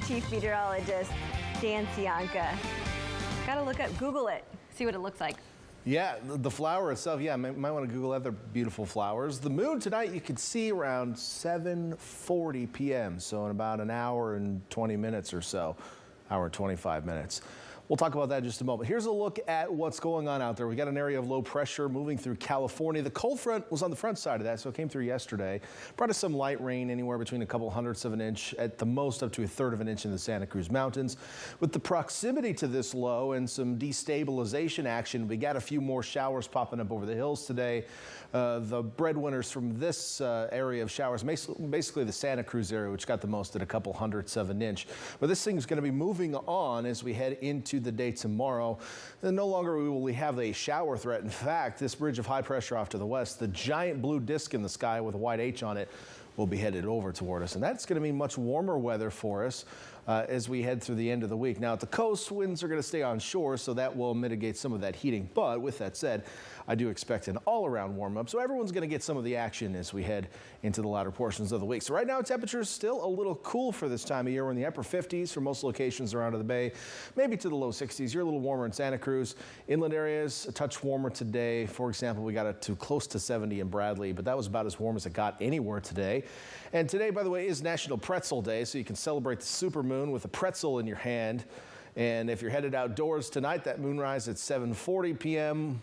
Chief Meteorologist Dan Cianca. Gotta look up, Google it, see what it looks like. Yeah, the flower itself, yeah, might want to Google that. They're beautiful flowers. The moon tonight you can see around 7:40 p.m., so in about an hour and 20 minutes or so, hour and 25 minutes. We'll talk about that in just a moment. Here's a look at what's going on out there. We got an area of low pressure moving through California. The cold front was on the front side of that, so it came through yesterday. Brought us some light rain, anywhere between a couple hundredths of an inch, at the most up to a third of an inch in the Santa Cruz Mountains. With the proximity to this low and some destabilization action, we got a few more showers popping up over the hills today. The breadwinners from this area of showers, basically the Santa Cruz area, which got the most at a couple hundredths of an inch. But this thing's going to be moving on as we head into the day tomorrow. And no longer will we have a shower threat. In fact, this bridge of high pressure off to the west, the giant blue disk in the sky with a white H on it, will be headed over toward us. And that's going to mean much warmer weather for us as we head through the end of the week. Now, at the coast, winds are going to stay on shore, so that will mitigate some of that heating. But with that said, I do expect an all-around warm-up, so everyone's going to get some of the action as we head into the latter portions of the week. So right now, temperatures still a little cool for this time of year. We're in the upper 50s for most locations around the bay, maybe to the low 60s. You're a little warmer in Santa Cruz. Inland areas, a touch warmer today. For example, we got it to close to 70 in Bradley, but that was about as warm as it got anywhere today. And today, by the way, is National Pretzel Day, so you can celebrate the supermoon with a pretzel in your hand. And if you're headed outdoors tonight, that moonrise at 7:40 p.m.,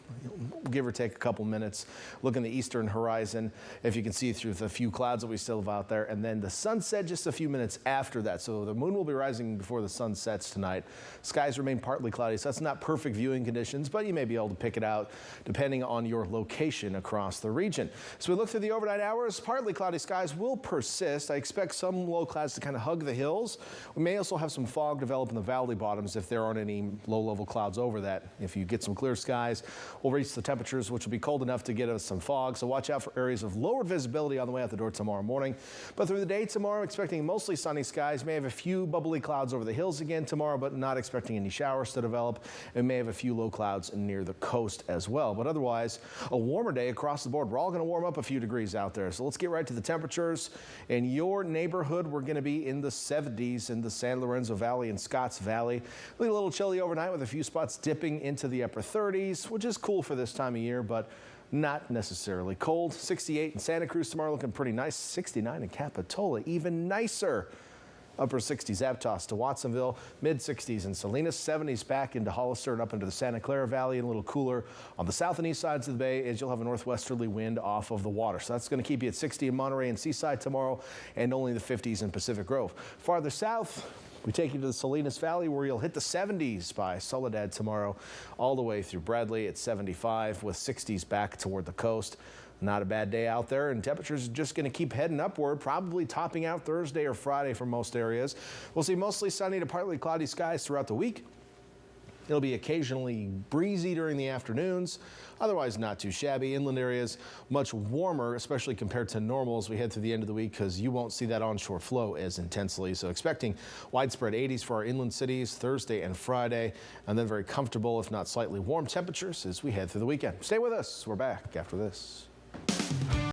give or take a couple minutes. Look in the eastern horizon, if you can see through the few clouds that we still have out there. And then the sunset just a few minutes after that. So the moon will be rising before the sun sets tonight. Skies remain partly cloudy, so that's not perfect viewing conditions, but you may be able to pick it out depending on your location across the region. So we look through the overnight hours, partly cloudy skies will persist. I expect some low clouds to kind of hug the hills. We may also have some fog develop in the valley bottom if there aren't any low-level clouds over that. If you get some clear skies, we'll reach the temperatures, which will be cold enough to get us some fog. So watch out for areas of lower visibility on the way out the door tomorrow morning. But through the day tomorrow, expecting mostly sunny skies. May have a few bubbly clouds over the hills again tomorrow, but not expecting any showers to develop. And may have a few low clouds near the coast as well. But otherwise, a warmer day across the board. We're all going to warm up a few degrees out there. So let's get right to the temperatures. In your neighborhood, we're going to be in the 70s in the San Lorenzo Valley and Scotts Valley. A little chilly overnight with a few spots dipping into the upper 30s, which is cool for this time of year, but not necessarily cold. 68 in Santa Cruz tomorrow, looking pretty nice. 69 in Capitola, even nicer. Upper 60s Aptos to Watsonville, mid 60s in Salinas, 70s back into Hollister and up into the Santa Clara Valley, and a little cooler on the south and east sides of the bay as you'll have a northwesterly wind off of the water. So that's going to keep you at 60 in Monterey and Seaside tomorrow, and only the 50s in Pacific Grove. Farther south, we take you to the Salinas Valley, where you'll hit the 70s by Soledad tomorrow, all the way through Bradley at 75 with 60s back toward the coast. Not a bad day out there, and temperatures are just going to keep heading upward, probably topping out Thursday or Friday for most areas. We'll see mostly sunny to partly cloudy skies throughout the week. It'll be occasionally breezy during the afternoons, otherwise not too shabby. Inland areas much warmer, especially compared to normal as we head through the end of the week, because you won't see that onshore flow as intensely. So expecting widespread 80s for our inland cities Thursday and Friday, and then very comfortable, if not slightly warm temperatures as we head through the weekend. Stay with us. We're back after this.